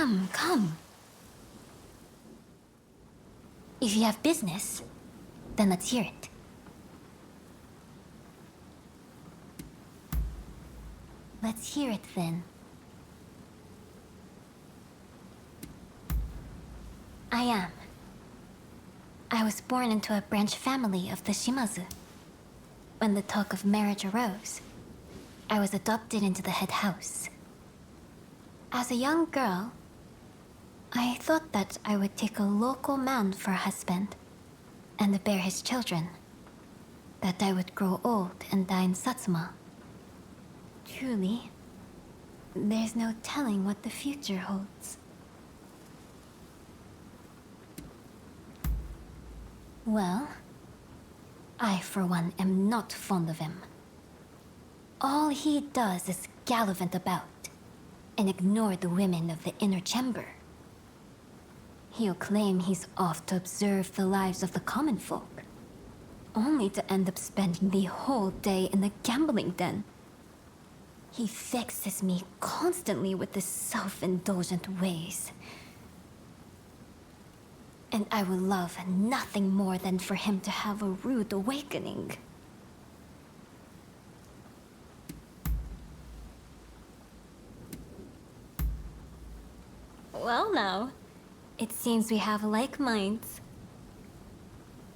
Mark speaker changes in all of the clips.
Speaker 1: Come, come. If you have business, then let's hear it. Let's hear it then. I am. I was born into a branch family of the Shimazu. When the talk of marriage arose, I was adopted into the head house. As a young girl, I thought that I would take a local man for a husband and bear his children. That I would grow old and die in Satsuma. Truly, there's no telling what the future holds. Well, I for one am not fond of him. All he does is gallivant about and ignore the women of the inner chamber. He'll claim he's off to observe the lives of the common folk, only to end up spending the whole day in the gambling den. He vexes me constantly with his self-indulgent ways. And I would love nothing more than for him to have a rude awakening. Well now, it seems we have like minds.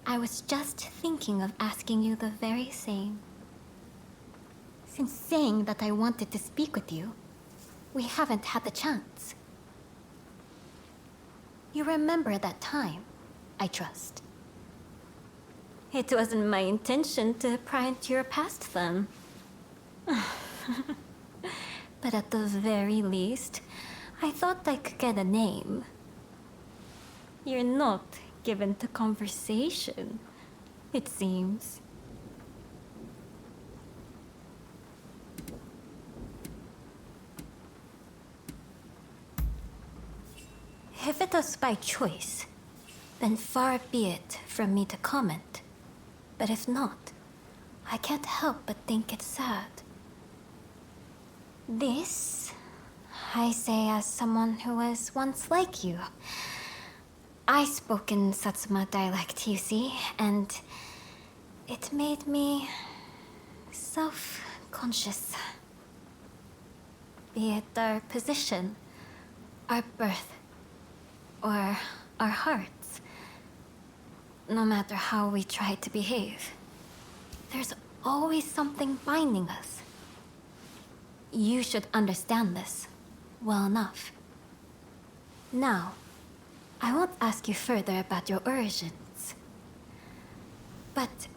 Speaker 1: I was just thinking of asking you the very same. Since saying that I wanted to speak with you, we haven't had the chance. You remember that time, I trust. It wasn't my intention to pry into your past then. But at the very least, I thought I could get a name. You're not given to conversation, it seems. If it was by choice, then far be it from me to comment. But if not, I can't help but think it's sad. This, I say as someone who was once like you. I spoke in Satsuma dialect, you see, and it made me self-conscious. Be it our position, our birth, or our hearts. No matter how we try to behave, there's always something binding us. You should understand this well enough. Now, I won't ask you further about your origins. But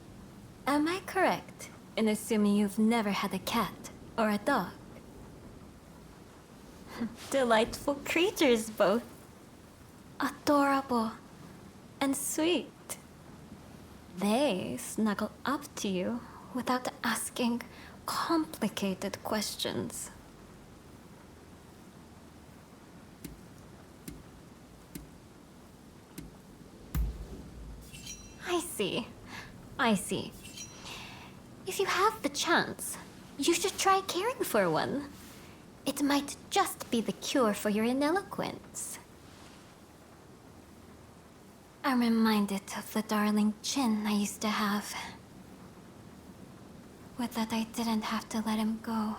Speaker 1: am I correct in assuming you've never had a cat or a dog? Delightful creatures both. Adorable and sweet. They snuggle up to you without asking complicated questions. I see. If you have the chance, you should try caring for one. It might just be the cure for your ineloquence. I'm reminded of the darling Chin I used to have. With that, I didn't have to let him go.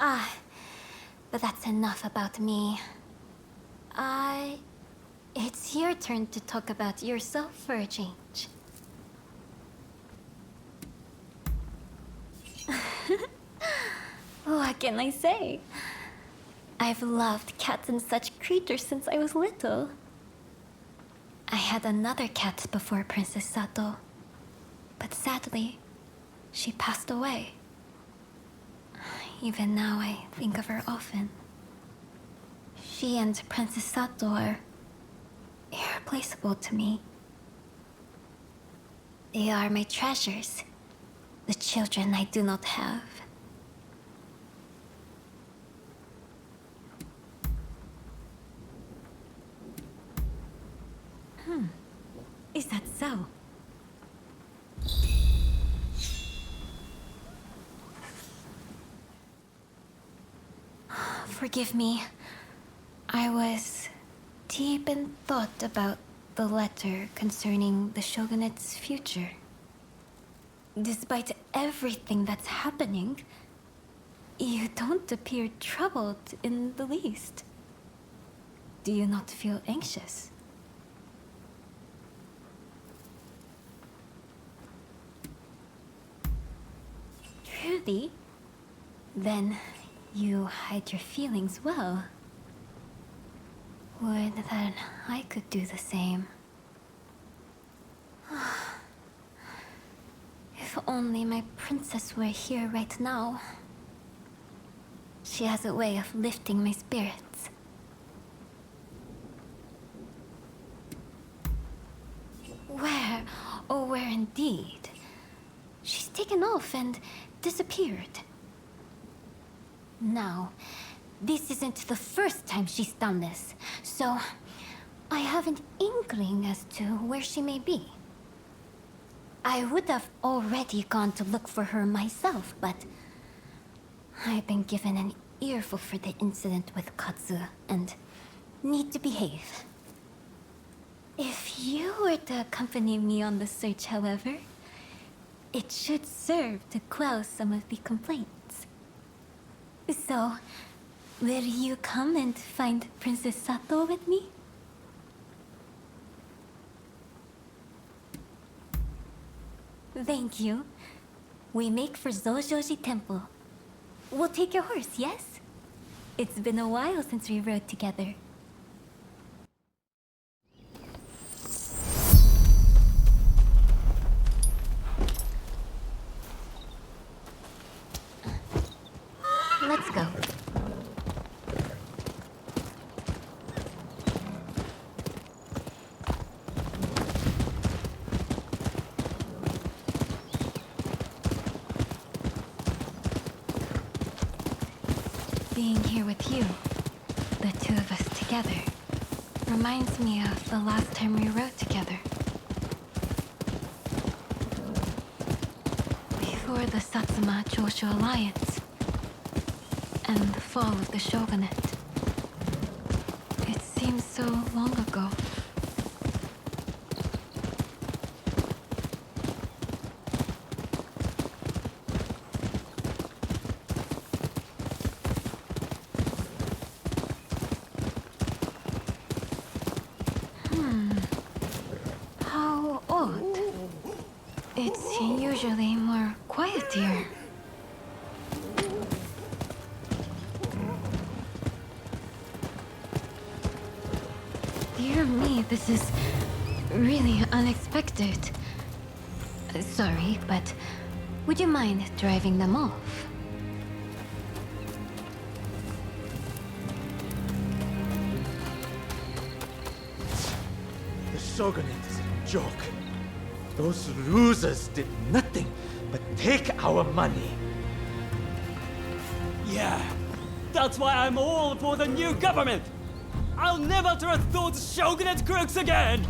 Speaker 1: But that's enough about me. It's your turn to talk about yourself for a change. What can I say? I've loved cats and such creatures since I was little. I had another cat before Princess Sato, but sadly, she passed away. Even now, I think of her often. She and Princess Sato are irreplaceable to me. They are my treasures, the children I do not have. Is that so? Forgive me. I was deep in thought about the letter concerning the shogunate's future. Despite everything that's happening, you don't appear troubled in the least. Do you not feel anxious? Truly? Then you hide your feelings well. Would that I could do the same. If only my princess were here right now. She has a way of lifting my spirits. Where? Oh, where indeed? She's taken off and disappeared. Now, this isn't the first time she's done this, so I have an inkling as to where she may be. I would have already gone to look for her myself, but I've been given an earful for the incident with Katsu and need to behave. If you were to accompany me on the search, however, it should serve to quell some of the complaints. So, will you come and find Princess Sato with me? Thank you. We make for Zojoji Temple. We'll take your horse, yes? It's been a while since we rode together. Let's go. Being here with you, the two of us together, reminds me of the last time we rode together. Before the Satsuma-Choshu alliance and the fall of the shogunate. It seems so long ago. How odd. It's usually more quiet here. Dear me, this is really unexpected. Sorry, but would you mind driving them off?
Speaker 2: The Shogunate is a joke. Those losers did nothing but take our money.
Speaker 3: Yeah, that's why I'm all for the new government. I'll never trust those shogunate crooks again.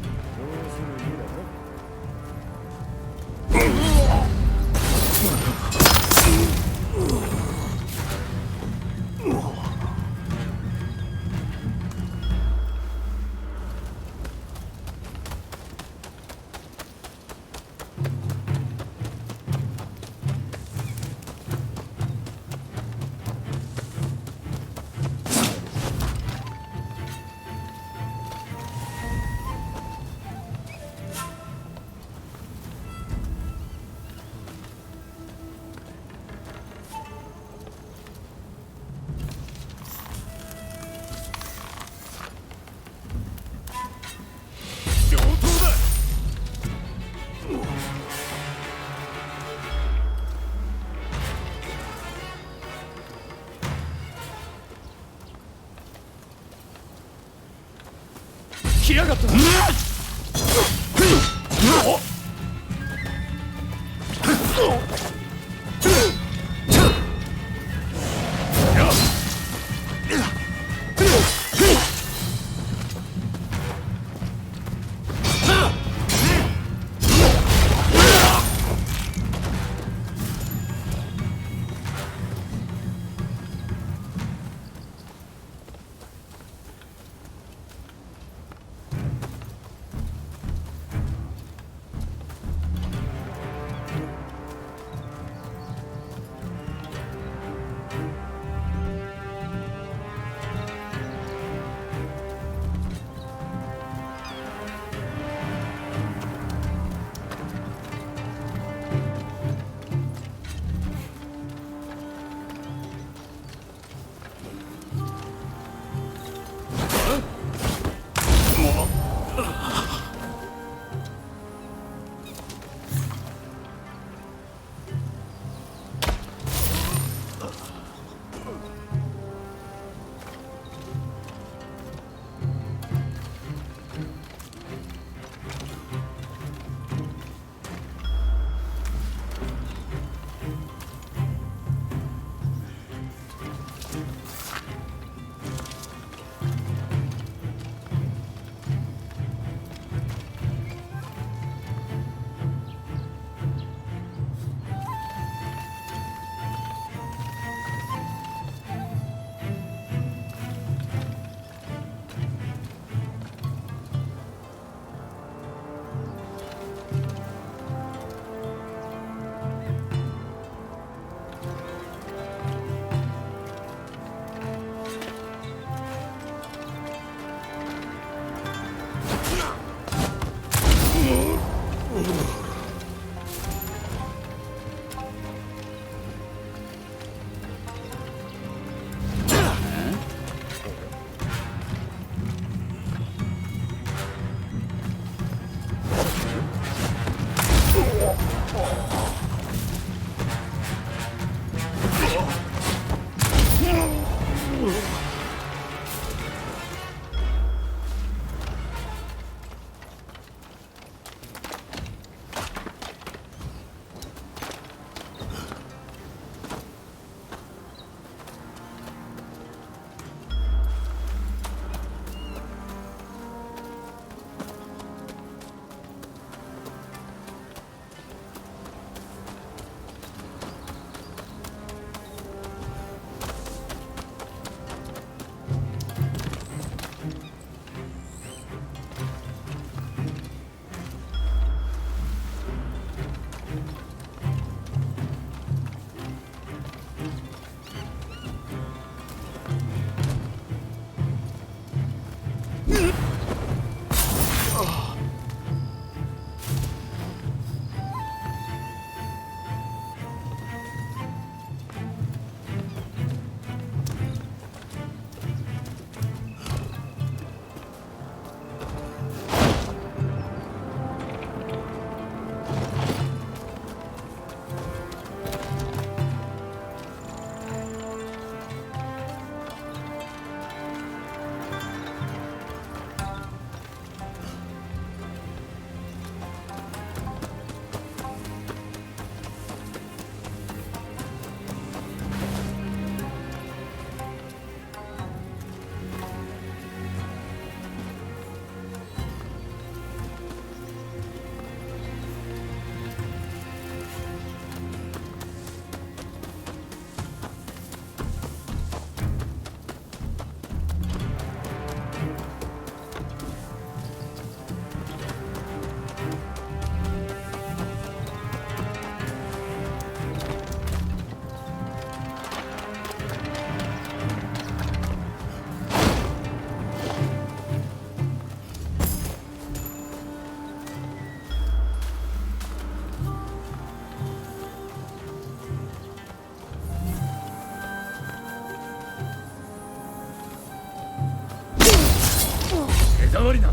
Speaker 2: 触りな。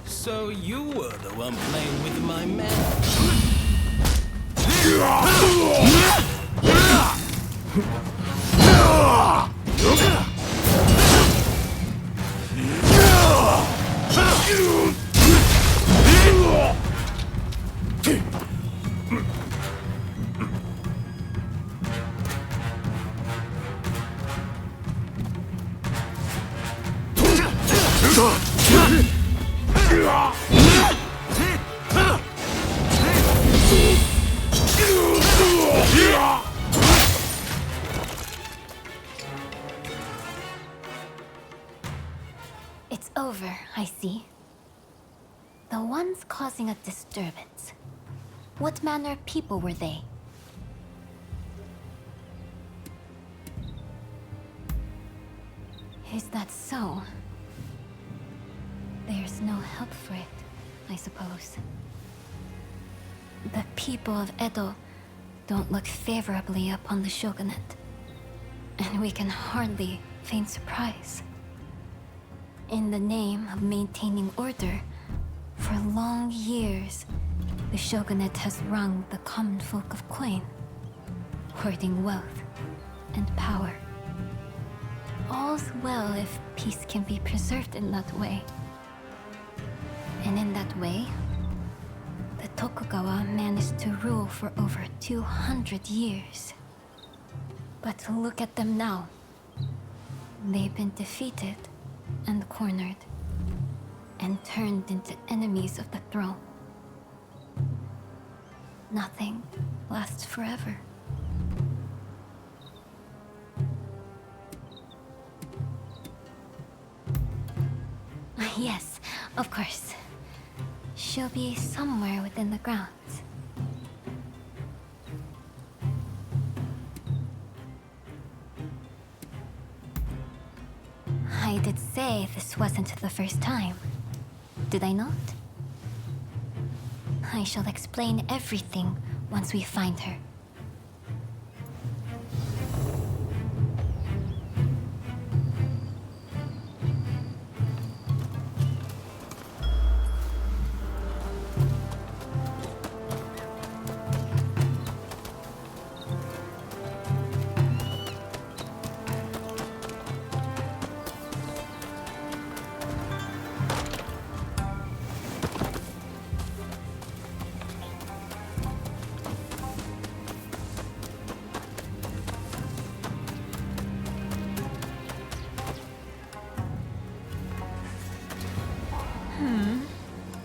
Speaker 4: So you were the one playing with my man.
Speaker 1: It's over, I see. The ones causing a disturbance. What manner of people were they? Is that so? There's no help for it, I suppose. The people of Edo don't look favorably upon the shogunate, and we can hardly feign surprise. In the name of maintaining order, for long years, the shogunate has wrung the common folk of coin, hoarding wealth and power. All's well if peace can be preserved in that way. And in that way, the Tokugawa managed to rule for over 200 years. But look at them now. They've been defeated and cornered, and turned into enemies of the throne. Nothing lasts forever. Yes, of course. She'll be somewhere within the grounds. I did say this wasn't the first time, did I not? I shall explain everything once we find her.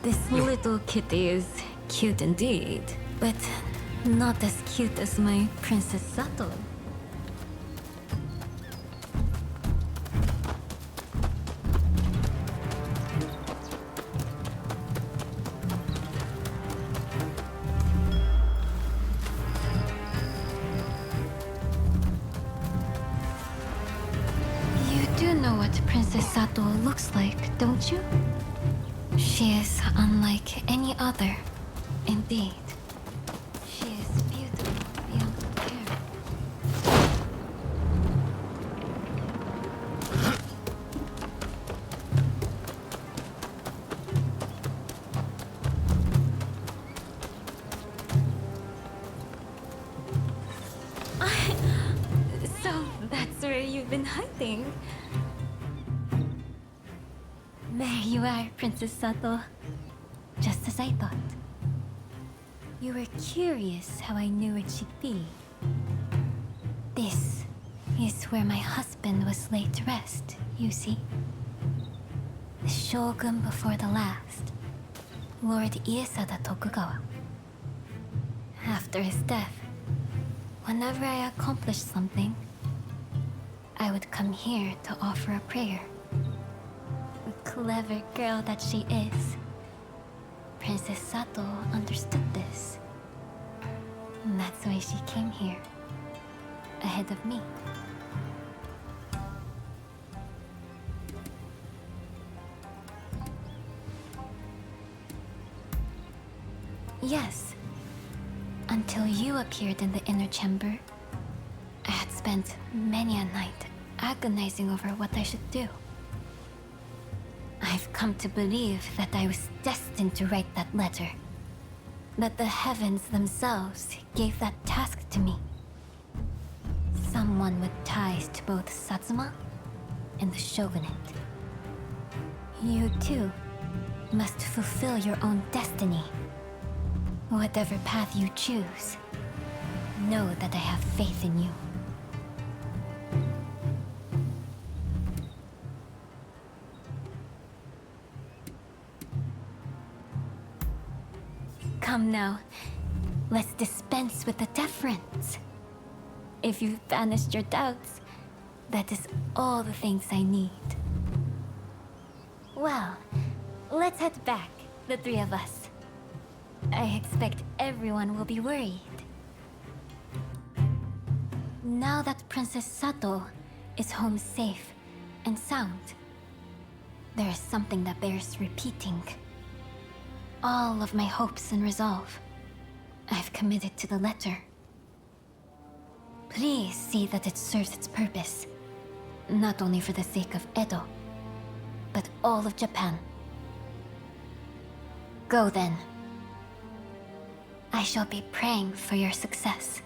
Speaker 1: This little kitty is cute indeed, but not as cute as my Princess Sato. You do know what Princess Sato looks like, don't you? She is unlike any other, indeed. She is beautiful beyond compare. So that's where you've been hiding. There you are, Princess Sato. Just as I thought. You were curious how I knew it should be. This is where my husband was laid to rest, you see. The shogun before the last, Lord Iesada Tokugawa. After his death, whenever I accomplished something, I would come here to offer a prayer. The clever girl that she is, Princess Sato understood this. And that's why she came here, ahead of me. Yes. Until you appeared in the inner chamber, I had spent many a night agonizing over what I should do. I've come to believe that I was destined to write that letter. That the heavens themselves gave that task to me. Someone with ties to both Satsuma and the shogunate. You too must fulfill your own destiny. Whatever path you choose, know that I have faith in you. Come now, let's dispense with the deference. If you've banished your doubts, that is all the things I need. Well, let's head back, the three of us. I expect everyone will be worried. Now that Princess Sato is home safe and sound, there is something that bears repeating. All of my hopes and resolve, I've committed to the letter. Please see that it serves its purpose, not only for the sake of Edo, but all of Japan. Go then. I shall be praying for your success.